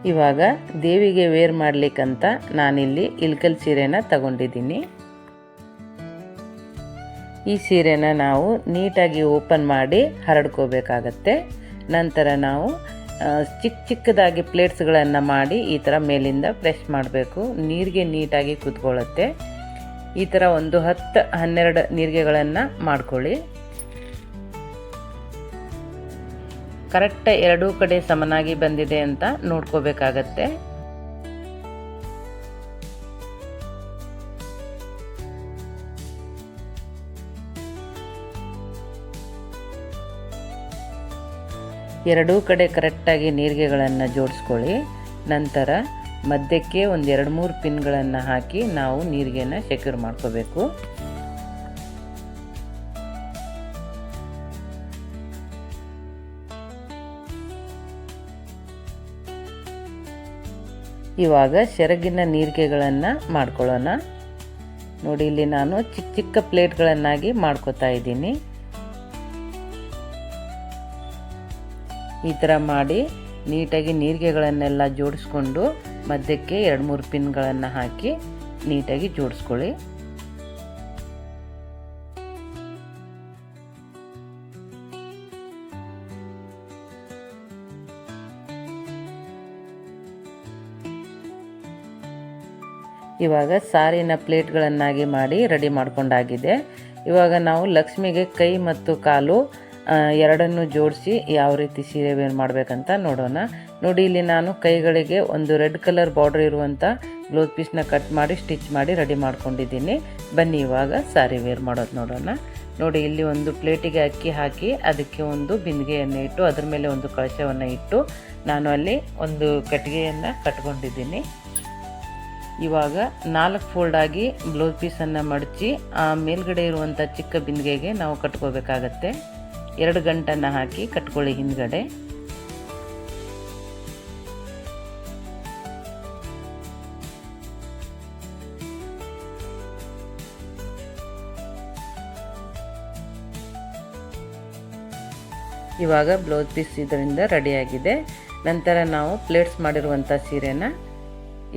ಇವಾಗ ದೇವಿಗೆ ವೇರ್ ಮಾಡಲಿಕ್ಕಂತ ನಾನಿಲ್ಲಿ ಇಲ್ಕಲ್ ಸೀರೆನ ತಗೊಂಡಿದ್ದೀನಿ. ಈ ಸೀರೆನ ನಾವು ನೀಟಾಗಿ ಓಪನ್ ಮಾಡಿ ಹರಡ್ಕೋಬೇಕಾಗತ್ತೆ. ನಂತರ ನಾವು ಚಿಕ್ಕದಾಗಿ ಪ್ಲೇಟ್ಸ್ಗಳನ್ನು ಮಾಡಿ ಈ ಥರ ಮೇಲಿಂದ ಪ್ರೆಸ್ ಮಾಡಬೇಕು. ನೀರಿಗೆ ನೀಟಾಗಿ ಕುತ್ಕೊಳ್ಳುತ್ತೆ. ಈ ಥರ ಒಂದು 10-12 ನೀರಿಗೆಗಳನ್ನು ಮಾಡ್ಕೊಳ್ಳಿ. ಕರೆಕ್ಟ್ ಎರಡೂ ಕಡೆ ಸಮನಾಗಿ ಬಂದಿದೆ ಅಂತ ನೋಡ್ಕೋಬೇಕಾಗತ್ತೆ. ಎರಡೂ ಕಡೆ ಕರೆಕ್ಟಾಗಿ ನೀರಿಗೆಗಳನ್ನು ಜೋಡಿಸ್ಕೊಳ್ಳಿ. ನಂತರ ಮಧ್ಯಕ್ಕೆ ಒಂದು 2-3 ಪಿನ್ಗಳನ್ನು ಹಾಕಿ ನಾವು ನೀರಿಗೆನ ಸೆಕ್ಯೂರ್ ಮಾಡ್ಕೋಬೇಕು. ಇವಾಗ ಸೆರಗಿನ ನೀರಿಗೆಗಳನ್ನು ಮಾಡ್ಕೊಳ್ಳೋಣ. ನೋಡಿ, ಇಲ್ಲಿ ನಾನು ಚಿಕ್ಕ ಪ್ಲೇಟ್ಗಳನ್ನಾಗಿ ಮಾಡ್ಕೋತಾ ಇದ್ದೀನಿ. ಈ ಥರ ಮಾಡಿ ನೀಟಾಗಿ ನೀರಿಗೆಗಳನ್ನೆಲ್ಲ ಜೋಡಿಸ್ಕೊಂಡು ಮಧ್ಯಕ್ಕೆ 2-3 ಪಿನ್ಗಳನ್ನು ಹಾಕಿ ನೀಟಾಗಿ ಜೋಡಿಸ್ಕೊಳ್ಳಿ. ಇವಾಗ ಸಾರಿನ ಪ್ಲೇಟ್ಗಳನ್ನಾಗಿ ಮಾಡಿ ರೆಡಿ ಮಾಡ್ಕೊಂಡಾಗಿದೆ. ಇವಾಗ ನಾವು ಲಕ್ಷ್ಮಿಗೆ ಕೈ ಮತ್ತು ಕಾಲು ಎರಡನ್ನು ಜೋಡಿಸಿ ಯಾವ ರೀತಿ ಸೀರೆ ವೇರ್ ಮಾಡಬೇಕಂತ ನೋಡೋಣ. ನೋಡಿ, ಇಲ್ಲಿ ನಾನು ಕೈಗಳಿಗೆ ಒಂದು ರೆಡ್ ಕಲರ್ ಬಾರ್ಡರ್ ಇರುವಂಥ ಬ್ಲೌಸ್ ಪೀಸ್ನ ಕಟ್ ಮಾಡಿ ಸ್ಟಿಚ್ ಮಾಡಿ ರೆಡಿ ಮಾಡ್ಕೊಂಡಿದ್ದೀನಿ. ಬನ್ನಿ ಇವಾಗ ಸಾರಿ ವೇರ್ ಮಾಡೋದು ನೋಡೋಣ. ನೋಡಿ, ಇಲ್ಲಿ ಒಂದು ಪ್ಲೇಟಿಗೆ ಅಕ್ಕಿ ಹಾಕಿ ಅದಕ್ಕೆ ಒಂದು ಬಿಂದಿಗೆಯನ್ನು ಇಟ್ಟು ಅದ್ರ ಮೇಲೆ ಒಂದು ಕಳಶವನ್ನು ಇಟ್ಟು ನಾನು ಅಲ್ಲಿ ಒಂದು ಕಟ್ಟಿಗೆಯನ್ನು ಕಟ್ಕೊಂಡಿದ್ದೀನಿ. ಇವಾಗ 4 ಫೋಲ್ಡ್ ಆಗಿ ಬ್ಲೌಸ್ ಪೀಸನ್ನು ಮಡಚಿ ಆ ಮೇಲ್ಗಡೆ ಇರುವಂಥ ಚಿಕ್ಕ ಬಿಂದಿಗೆಗೆ ನಾವು ಕಟ್ಕೋಬೇಕಾಗತ್ತೆ. 2 ಗಂಟನ್ನು ಹಾಕಿ ಕಟ್ಕೊಳ್ಳಿ ಹಿಂದ್ಗಡೆ. ಇವಾಗ ಬ್ಲೌಸ್ ಪೀಸ್ ಇದರಿಂದ ರೆಡಿಯಾಗಿದೆ. ನಂತರ ನಾವು ಪ್ಲೇಟ್ಸ್ ಮಾಡಿರುವಂಥ ಸೀರೆನ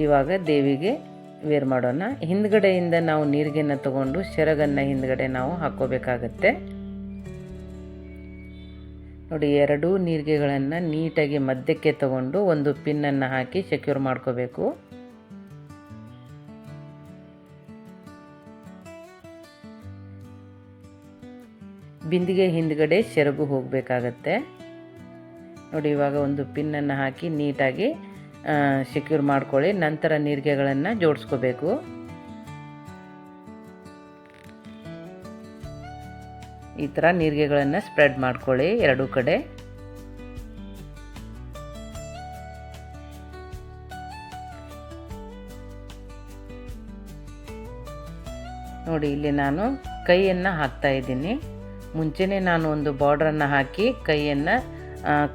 ಇವಾಗ ದೇವಿಗೆ ವೇರ್ ಮಾಡೋಣ. ಹಿಂದ್ಗಡೆಯಿಂದ ನಾವು ನೀರಿಗೆನ ತಗೊಂಡು ಸೆರಗನ್ನು ಹಿಂದ್ಗಡೆ ನಾವು ಹಾಕೋಬೇಕಾಗತ್ತೆ. ನೋಡಿ, 2 ನೀರಿಗೆಗಳನ್ನು ನೀಟಾಗಿ ಮಧ್ಯಕ್ಕೆ ತಗೊಂಡು ಒಂದು ಪಿನ್ನನ್ನು ಹಾಕಿ ಸೆಕ್ಯೂರ್ ಮಾಡ್ಕೋಬೇಕು. ಬಿಂದಿಗೆ ಹಿಂದ್ಗಡೆ ಸೆರಗು ಹೋಗಬೇಕಾಗತ್ತೆ. ನೋಡಿ, ಇವಾಗ ಒಂದು ಪಿನ್ನನ್ನು ಹಾಕಿ ನೀಟಾಗಿ ಸೆಕ್ಯೂರ್ ಮಾಡ್ಕೊಳ್ಳಿ. ನಂತರ ನೀರಿಗೆಗಳನ್ನು ಜೋಡಿಸ್ಕೋಬೇಕು. ಈ ಥರ ನೀರಿಗೆಗಳನ್ನು ಸ್ಪ್ರೆಡ್ ಮಾಡ್ಕೊಳ್ಳಿ ಎರಡೂ ಕಡೆ. ನೋಡಿ, ಇಲ್ಲಿ ನಾನು ಕೈಯನ್ನು ಹಾಕ್ತಾ ಇದ್ದೀನಿ. ಮುಂಚೆನೇ ನಾನು ಒಂದು ಬಾರ್ಡ್ರನ್ನು ಹಾಕಿ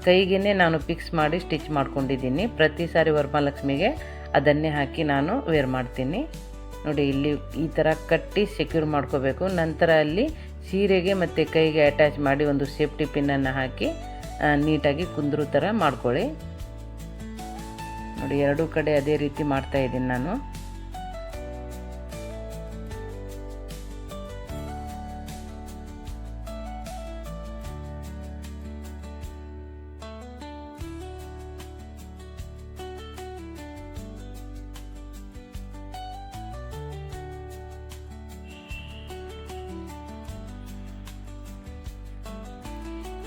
ಕೈಗೇ ನಾನು ಫಿಕ್ಸ್ ಮಾಡಿ ಸ್ಟಿಚ್ ಮಾಡ್ಕೊಂಡಿದ್ದೀನಿ. ಪ್ರತಿ ಸಾರಿ ವರಮಹಾಲಕ್ಷ್ಮಿಗೆ ಅದನ್ನೇ ಹಾಕಿ ನಾನು ವೇರ್ ಮಾಡ್ತೀನಿ. ನೋಡಿ, ಇಲ್ಲಿ ಈ ಥರ ಕಟ್ಟಿ ಸೆಕ್ಯೂರ್ ಮಾಡ್ಕೋಬೇಕು. ನಂತರ ಅಲ್ಲಿ ಸೀರೆಗೆ ಮತ್ತು ಕೈಗೆ ಅಟ್ಯಾಚ್ ಮಾಡಿ ಒಂದು ಸೇಫ್ಟಿ ಪಿನ್ನನ್ನು ಹಾಕಿ ನೀಟಾಗಿ ಕುಂದ್ರು ಥರ ಮಾಡ್ಕೊಳ್ಳಿ. ನೋಡಿ, ಎರಡೂ ಕಡೆ ಅದೇ ರೀತಿ ಮಾಡ್ತಾ ಇದ್ದೀನಿ ನಾನು.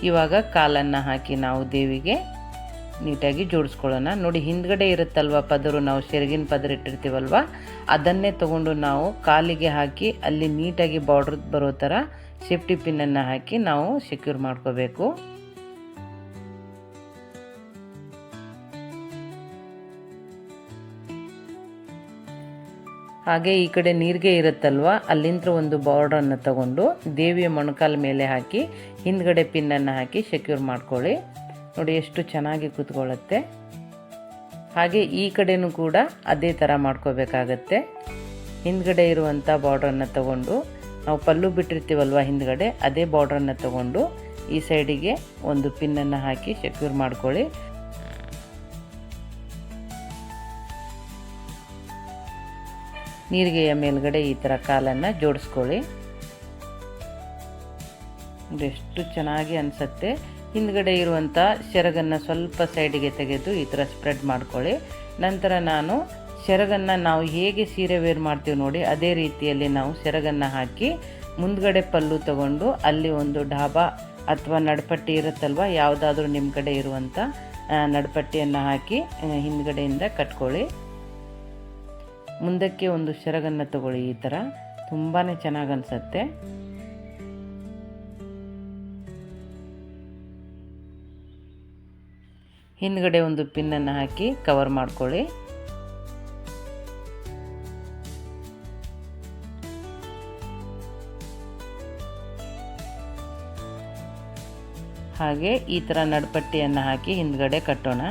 ಇವಾಗ ಕಾಲನ್ನು ಹಾಕಿ ನಾವು ದೇವಿಗೆ ನೀಟಾಗಿ ಜೋಡಿಸ್ಕೊಳ್ಳೋಣ. ನೋಡಿ, ಹಿಂದ್ಗಡೆ ಇರುತ್ತಲ್ವ ಪದರು, ನಾವು ಸೆರಗಿನ ಪದರ ಇಟ್ಟಿರ್ತೀವಲ್ವ, ಅದನ್ನೇ ತಗೊಂಡು ನಾವು ಕಾಲಿಗೆ ಹಾಕಿ ಅಲ್ಲಿ ನೀಟಾಗಿ ಬಾರ್ಡ್ರ್ ಬರೋ ಥರ ಸೇಫ್ಟಿ ಪಿನ್ನನ್ನು ಹಾಕಿ ನಾವು ಸೆಕ್ಯೂರ್ ಮಾಡ್ಕೋಬೇಕು. ಹಾಗೆ ಈ ಕಡೆ ನೀರಿಗೆ ಇರುತ್ತಲ್ವ, ಅಲ್ಲಿಂದ ಒಂದು ಬಾರ್ಡ್ರನ್ನು ತಗೊಂಡು ದೇವಿಯ ಮೊಣಕಾಲ ಮೇಲೆ ಹಾಕಿ ಹಿಂದ್ಗಡೆ ಪಿನ್ನನ್ನು ಹಾಕಿ ಸೆಕ್ಯೂರ್ ಮಾಡ್ಕೊಳ್ಳಿ. ನೋಡಿ, ಎಷ್ಟು ಚೆನ್ನಾಗಿ ಕೂತ್ಕೊಳ್ಳುತ್ತೆ. ಹಾಗೆ ಈ ಕಡೆನೂ ಕೂಡ ಅದೇ ಥರ ಮಾಡ್ಕೋಬೇಕಾಗತ್ತೆ. ಹಿಂದ್ಗಡೆ ಇರುವಂಥ ಬಾರ್ಡ್ರನ್ನು ತಗೊಂಡು ನಾವು ಪಲ್ಲು ಬಿಟ್ಟಿರ್ತೀವಲ್ವ ಹಿಂದ್ಗಡೆ, ಅದೇ ಬಾರ್ಡ್ರನ್ನು ತಗೊಂಡು ಈ ಸೈಡಿಗೆ ಒಂದು ಪಿನ್ನನ್ನು ಹಾಕಿ ಸೆಕ್ಯೂರ್ ಮಾಡ್ಕೊಳ್ಳಿ. ನೀರಿಗೆಯ ಮೇಲ್ಗಡೆ ಈ ಥರ ಕಾಲನ್ನು ಜೋಡಿಸ್ಕೊಳ್ಳಿ. ಎಷ್ಟು ಚೆನ್ನಾಗಿ ಅನಿಸುತ್ತೆ. ಹಿಂದ್ಗಡೆ ಇರುವಂಥ ಸೆರಗನ್ನು ಸ್ವಲ್ಪ ಸೈಡಿಗೆ ತೆಗೆದು ಈ ಥರ ಸ್ಪ್ರೆಡ್ ಮಾಡ್ಕೊಳ್ಳಿ. ನಂತರ ನಾನು ಸೆರಗನ್ನು ನಾವು ಹೇಗೆ ಸೀರೆ ವೇರ್ ಮಾಡ್ತೀವಿ ನೋಡಿ ಅದೇ ರೀತಿಯಲ್ಲಿ ನಾವು ಸೆರಗನ್ನು ಹಾಕಿ ಮುಂದ್ಗಡೆ ಪಲ್ಲು ತಗೊಂಡು ಅಲ್ಲಿ ಒಂದು ಡಾಬಾ ಅಥವಾ ನಡ್ಪಟ್ಟಿ ಇರುತ್ತಲ್ವ, ಯಾವುದಾದ್ರೂ ನಿಮ್ಮ ಕಡೆ ಇರುವಂಥ ನಡ್ಪಟ್ಟಿಯನ್ನು ಹಾಕಿ ಹಿಂದ್ಗಡೆಯಿಂದ ಕಟ್ಕೊಳ್ಳಿ. ಮುಂದಕ್ಕೆ ಒಂದು ಸೆರಗನ್ನು ತಗೊಳ್ಳಿ. ಈ ಥರ ತುಂಬಾ ಚೆನ್ನಾಗಿ ಅನಿಸುತ್ತೆ. ಹಿಂದ್ಗಡೆ ಒಂದು ಪಿನ್ನನ್ನು ಹಾಕಿ ಕವರ್ ಮಾಡ್ಕೊಳ್ಳಿ. ಹಾಗೆ ಈ ಥರ ನಡ್ಪಟ್ಟಿಯನ್ನು ಹಾಕಿ ಹಿಂದ್ಗಡೆ ಕಟ್ಟೋಣ.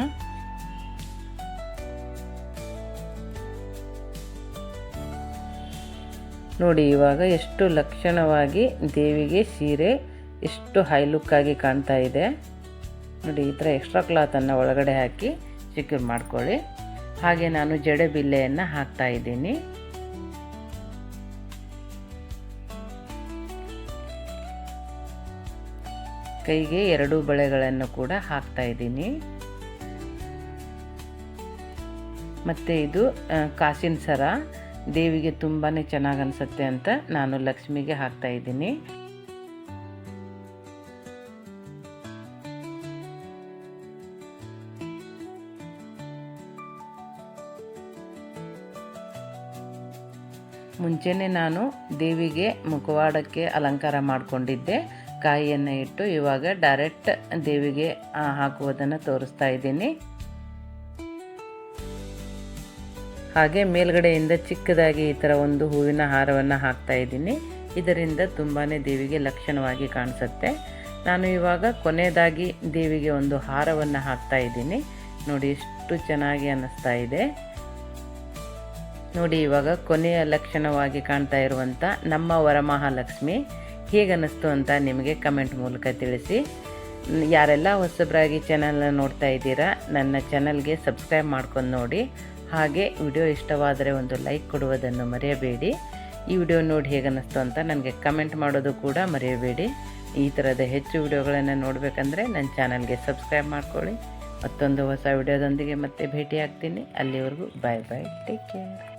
ನೋಡಿ ಇವಾಗ ಎಷ್ಟು ಲಕ್ಷಣವಾಗಿ ದೇವಿಗೆ ಸೀರೆ ಎಷ್ಟು ಹೈ ಲುಕ್ ಆಗಿ ಕಾಣ್ತಾ ಇದೆ ನೋಡಿ. ಈ ಥರ ಎಕ್ಸ್ಟ್ರಾ ಕ್ಲಾತನ್ನು ಒಳಗಡೆ ಹಾಕಿ ಸೆಕ್ಯೂರ್ ಮಾಡ್ಕೊಳ್ಳಿ. ಹಾಗೆ ನಾನು ಜಡೆ ಬಿಲ್ಲೆಯನ್ನು ಹಾಕ್ತಾ ಇದ್ದೀನಿ. ಕೈಗೆ 2 ಬಳೆಗಳನ್ನು ಕೂಡ ಹಾಕ್ತಾ ಇದ್ದೀನಿ. ಮತ್ತು ಇದು ಕಾಸಿನ ಸರ ದೇವಿಗೆ ತುಂಬಾ ಚೆನ್ನಾಗಿ ಅನಿಸುತ್ತೆ ಅಂತ ನಾನು ಲಕ್ಷ್ಮಿಗೆ ಹಾಕ್ತಾ ಇದ್ದೀನಿ. ಮುಂಚೆನೇ ನಾನು ದೇವಿಗೆ ಮುಖವಾಡಕ್ಕೆ ಅಲಂಕಾರ ಮಾಡಿಕೊಂಡಿದ್ದೆ. ಕಾಯಿಯನ್ನು ಇಟ್ಟು ಇವಾಗ ಡೈರೆಕ್ಟ್ ದೇವಿಗೆ ಹಾಕುವುದನ್ನು ತೋರಿಸ್ತಾ ಇದ್ದೀನಿ. ಹಾಗೆ ಮೇಲ್ಗಡೆಯಿಂದ ಚಿಕ್ಕದಾಗಿ ಈ ಥರ ಒಂದು ಹೂವಿನ ಹಾರವನ್ನು ಹಾಕ್ತಾ ಇದ್ದೀನಿ. ಇದರಿಂದ ತುಂಬಾ ದೇವಿಗೆ ಲಕ್ಷಣವಾಗಿ ಕಾಣಿಸುತ್ತೆ. ನಾನು ಇವಾಗ ಕೊನೆಯದಾಗಿ ದೇವಿಗೆ ಒಂದು ಹಾರವನ್ನು ಹಾಕ್ತಾ ಇದ್ದೀನಿ. ನೋಡಿ ಎಷ್ಟು ಚೆನ್ನಾಗಿ ಅನ್ನಿಸ್ತಾ ಇದೆ ನೋಡಿ. ಇವಾಗ ಕೊನೆಯ ಲಕ್ಷಣವಾಗಿ ಕಾಣ್ತಾ ಇರುವಂಥ ನಮ್ಮ ವರಮಹಾಲಕ್ಷ್ಮಿ ಹೇಗನ್ನಿಸ್ತು ಅಂತ ನಿಮಗೆ ಕಮೆಂಟ್ ಮೂಲಕ ತಿಳಿಸಿ. ಯಾರೆಲ್ಲ ಹೊಸಬರಾಗಿ ಚಾನಲ್ನ ನೋಡ್ತಾ ಇದ್ದೀರಾ ನನ್ನ ಚಾನಲ್ಗೆ ಸಬ್ಸ್ಕ್ರೈಬ್ ಮಾಡ್ಕೊಂಡು ನೋಡಿ. ಹಾಗೆ ವಿಡಿಯೋ ಇಷ್ಟವಾದರೆ ಒಂದು ಲೈಕ್ ಕೊಡುವುದನ್ನು ಮರೆಯಬೇಡಿ. ಈ ವಿಡಿಯೋ ನೋಡಿ ಹೇಗನ್ನಿಸ್ತು ಅಂತ ನನಗೆ ಕಮೆಂಟ್ ಮಾಡೋದು ಕೂಡ ಮರೆಯಬೇಡಿ. ಈ ಥರದ ಹೆಚ್ಚು ವಿಡಿಯೋಗಳನ್ನು ನೋಡಬೇಕಂದ್ರೆ ನನ್ನ ಚಾನಲ್ಗೆ ಸಬ್ಸ್ಕ್ರೈಬ್ ಮಾಡ್ಕೊಳ್ಳಿ. ಮತ್ತೊಂದು ಹೊಸ ವಿಡಿಯೋದೊಂದಿಗೆ ಮತ್ತೆ ಭೇಟಿ ಆಗ್ತೀನಿ. ಅಲ್ಲಿವರೆಗೂ ಬಾಯ್ ಬಾಯ್, ಟೇಕ್ ಕೇರ್.